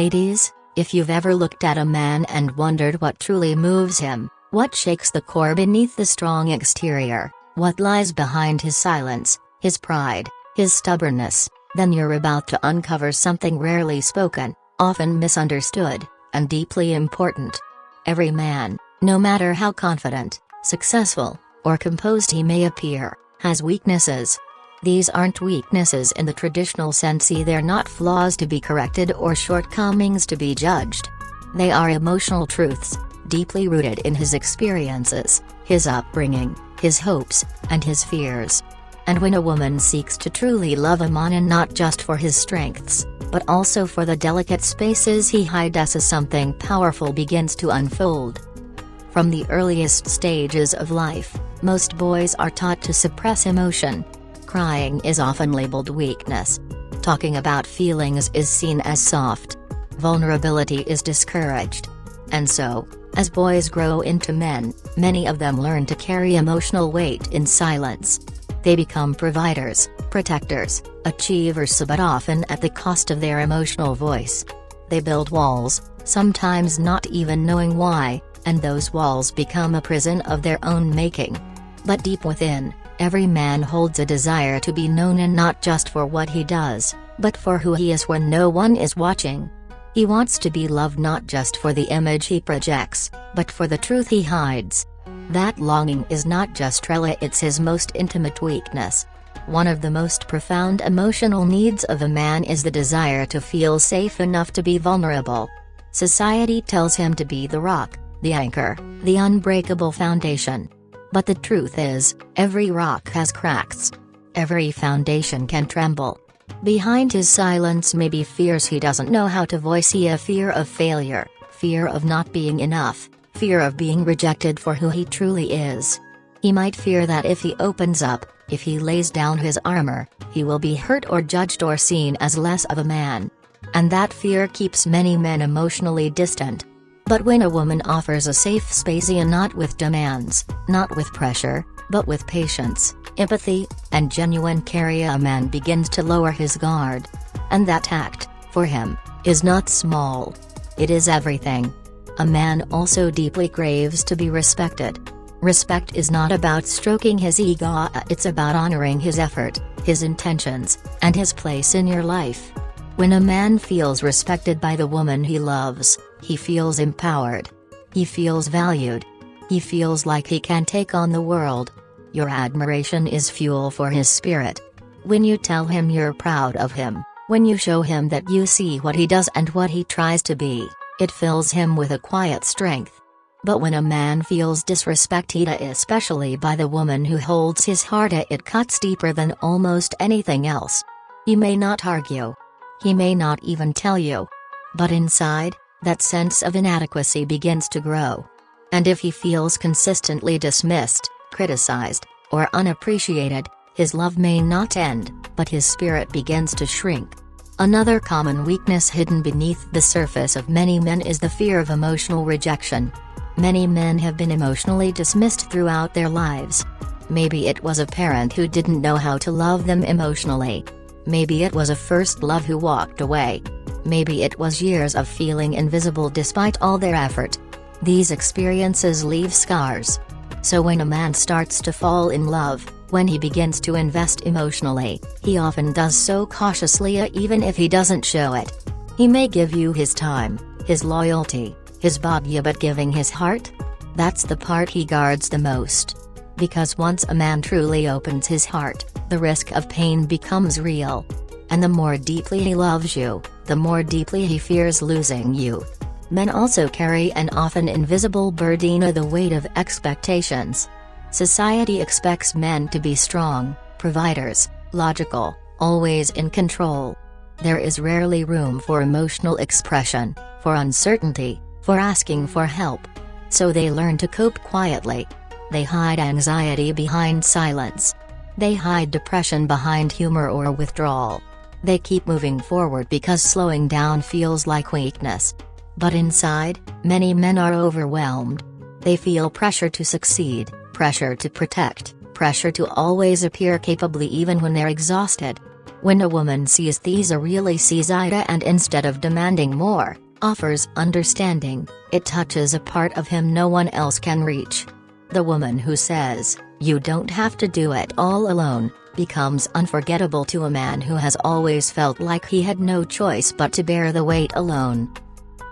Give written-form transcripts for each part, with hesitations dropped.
Ladies, if you've ever looked at a man and wondered what truly moves him, what shakes the core beneath the strong exterior, what lies behind his silence, his pride, his stubbornness, then you're about to uncover something rarely spoken, often misunderstood, and deeply important. Every man, no matter how confident, successful, or composed he may appear, has weaknesses. These aren't weaknesses in the traditional sense. They're not flaws to be corrected or shortcomings to be judged. They are emotional truths, deeply rooted in his experiences, his upbringing, his hopes, and his fears. And when a woman seeks to truly love a man, not just for his strengths, but also for the delicate spaces he hides, something powerful begins to unfold. From the earliest stages of life, most boys are taught to suppress emotion. Crying is often labeled weakness. Talking about feelings is seen as soft. Vulnerability is discouraged. And so, as boys grow into men, many of them learn to carry emotional weight in silence. They become providers, protectors, achievers, but often at the cost of their emotional voice. They build walls, sometimes not even knowing why, and those walls become a prison of their own making. But deep within, every man holds a desire to be known, and not just for what he does, but for who he is when no one is watching. He wants to be loved not just for the image he projects, but for the truth he hides. That longing is not just Trella, it's his most intimate weakness. One of the most profound emotional needs of a man is the desire to feel safe enough to be vulnerable. Society tells him to be the rock, the anchor, the unbreakable foundation. But the truth is, every rock has cracks. Every foundation can tremble. Behind his silence may be fears he doesn't know how to voice. A fear of failure, fear of not being enough, fear of being rejected for who he truly is. He might fear that if he opens up, if he lays down his armor, he will be hurt or judged or seen as less of a man. And that fear keeps many men emotionally distant. But when a woman offers a safe space, not with demands, not with pressure, but with patience, empathy, and genuine care, a man begins to lower his guard. And that act, for him, is not small. It is everything. A man also deeply craves to be respected. Respect is not about stroking his ego, it's about honoring his effort, his intentions, and his place in your life. When a man feels respected by the woman he loves, he feels empowered. He feels valued. He feels like he can take on the world. Your admiration is fuel for his spirit. When you tell him you're proud of him, when you show him that you see what he does and what he tries to be, it fills him with a quiet strength. But when a man feels disrespected, especially by the woman who holds his heart, it cuts deeper than almost anything else. He may not argue. He may not even tell you. But inside, that sense of inadequacy begins to grow. And if he feels consistently dismissed, criticized, or unappreciated, his love may not end, but his spirit begins to shrink. Another common weakness hidden beneath the surface of many men is the fear of emotional rejection. Many men have been emotionally dismissed throughout their lives. Maybe it was a parent who didn't know how to love them emotionally. Maybe it was a first love who walked away. Maybe it was years of feeling invisible despite all their effort. These experiences leave scars. So when a man starts to fall in love, when he begins to invest emotionally, he often does so cautiously, even if he doesn't show it. He may give you his time, his loyalty, his body, but giving his heart? That's the part he guards the most. Because once a man truly opens his heart, the risk of pain becomes real. And the more deeply he loves you, the more deeply he fears losing you. Men also carry an often invisible burden, the weight of expectations. Society expects men to be strong, providers, logical, always in control. There is rarely room for emotional expression, for uncertainty, for asking for help. So they learn to cope quietly. They hide anxiety behind silence. They hide depression behind humor or withdrawal. They keep moving forward because slowing down feels like weakness. But inside, many men are overwhelmed. They feel pressure to succeed, pressure to protect, pressure to always appear capable even when they're exhausted. When a woman sees these, a really sees Ida, and instead of demanding more, offers understanding. It touches a part of him no one else can reach. The woman who says, "You don't have to do it all alone," becomes unforgettable to a man who has always felt like he had no choice but to bear the weight alone.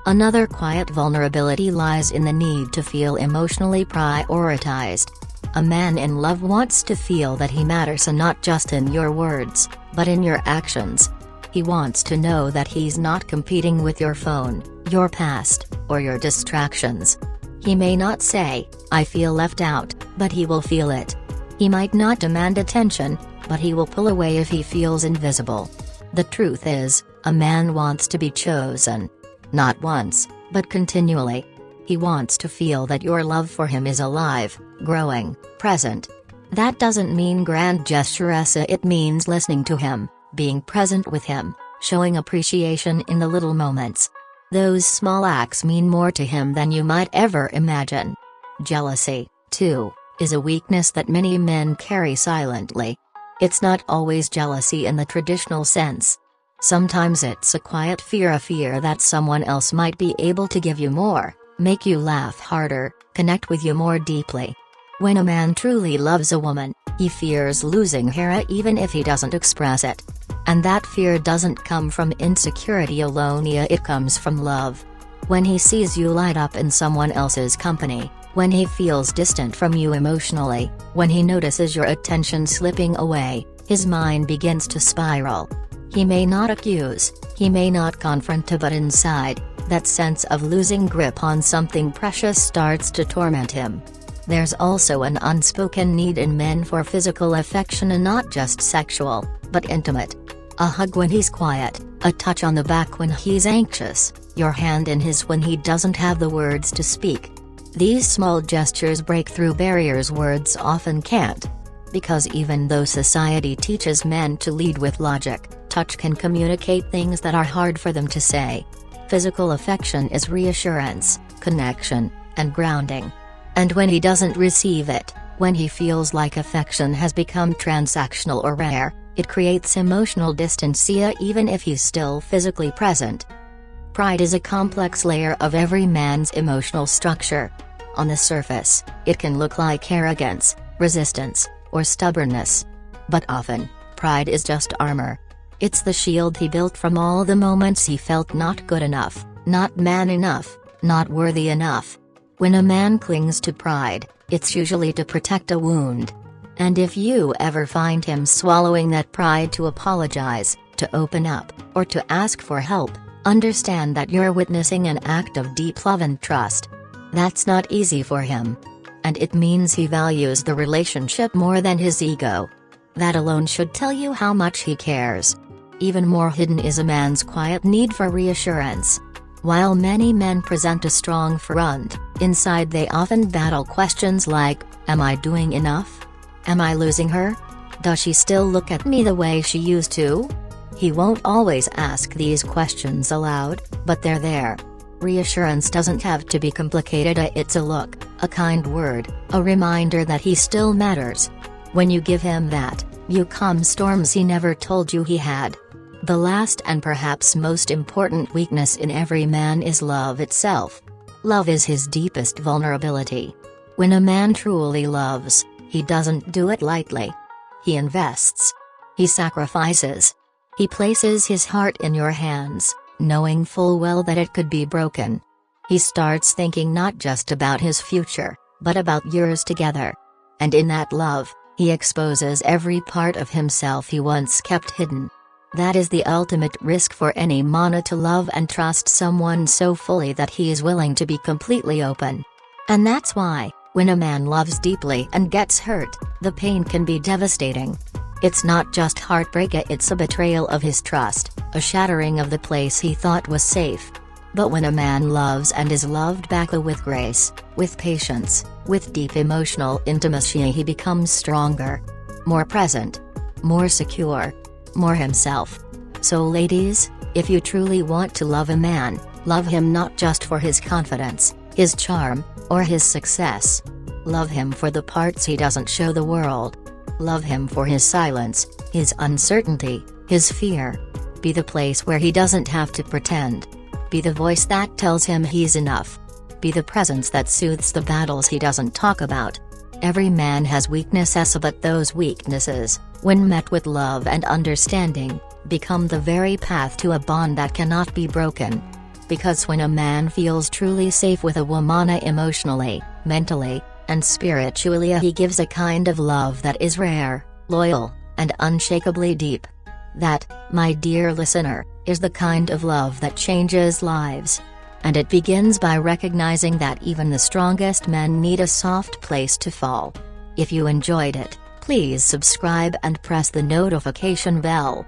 Another quiet vulnerability lies in the need to feel emotionally prioritized. A man in love wants to feel that he matters, and not just in your words, but in your actions. He wants to know that he's not competing with your phone, your past, or your distractions. He may not say, "I feel left out," but he will feel it. He might not demand attention, but he will pull away if he feels invisible. The truth is, a man wants to be chosen. Not once, but continually. He wants to feel that your love for him is alive, growing, present. That doesn't mean grand gestures, it means listening to him, being present with him, showing appreciation in the little moments. Those small acts mean more to him than you might ever imagine. Jealousy, too, is a weakness that many men carry silently. It's not always jealousy in the traditional sense. Sometimes it's a quiet fear that someone else might be able to give you more, make you laugh harder, connect with you more deeply. When a man truly loves a woman, he fears losing her even if he doesn't express it. And that fear doesn't come from insecurity alone, it comes from love. When he sees you light up in someone else's company, when he feels distant from you emotionally, when he notices your attention slipping away, his mind begins to spiral. He may not accuse, he may not confront, but inside, that sense of losing grip on something precious starts to torment him. There's also an unspoken need in men for physical affection, and not just sexual, but intimate. A hug when he's quiet, a touch on the back when he's anxious, your hand in his when he doesn't have the words to speak. These small gestures break through barriers words often can't. Because even though society teaches men to lead with logic, touch can communicate things that are hard for them to say. Physical affection is reassurance, connection, and grounding. And when he doesn't receive it, when he feels like affection has become transactional or rare, it creates emotional distance even if he's still physically present. Pride is a complex layer of every man's emotional structure. On the surface, it can look like arrogance, resistance, or stubbornness. But often, pride is just armor. It's the shield he built from all the moments he felt not good enough, not man enough, not worthy enough. When a man clings to pride, it's usually to protect a wound. And if you ever find him swallowing that pride to apologize, to open up, or to ask for help, understand that you're witnessing an act of deep love and trust. That's not easy for him. And it means he values the relationship more than his ego. That alone should tell you how much he cares. Even more hidden is a man's quiet need for reassurance. While many men present a strong front, inside they often battle questions like, am I doing enough? Am I losing her? Does she still look at me the way she used to? He won't always ask these questions aloud, but they're there. Reassurance doesn't have to be complicated, it's a look, a kind word, a reminder that he still matters. When you give him that, you calm storms he never told you he had. The last and perhaps most important weakness in every man is love itself. Love is his deepest vulnerability. When a man truly loves, he doesn't do it lightly. He invests. He sacrifices. He places his heart in your hands, knowing full well that it could be broken. He starts thinking not just about his future, but about yours together. And in that love, he exposes every part of himself he once kept hidden. That is the ultimate risk for any man, to love and trust someone so fully that he is willing to be completely open. And that's why, when a man loves deeply and gets hurt, the pain can be devastating. It's not just heartbreak, it's a betrayal of his trust, a shattering of the place he thought was safe. But when a man loves and is loved back with grace, with patience, with deep emotional intimacy, he becomes stronger, more present, more secure, more himself. So ladies, if you truly want to love a man, love him not just for his confidence, his charm, or his success. Love him for the parts he doesn't show the world. Love him for his silence, his uncertainty, his his fear. Be the place where he doesn't have to pretend. Be the voice that tells him he's enough. Be the presence that soothes the battles he doesn't talk about. Every man has weaknesses, but those weaknesses, when met with love and understanding, become the very path to a bond that cannot be broken. Because when a man feels truly safe with a woman emotionally, mentally, and spiritually, he gives a kind of love that is rare, loyal, and unshakably deep. That, my dear listener, is the kind of love that changes lives. And it begins by recognizing that even the strongest men need a soft place to fall. If you enjoyed it, please subscribe and press the notification bell.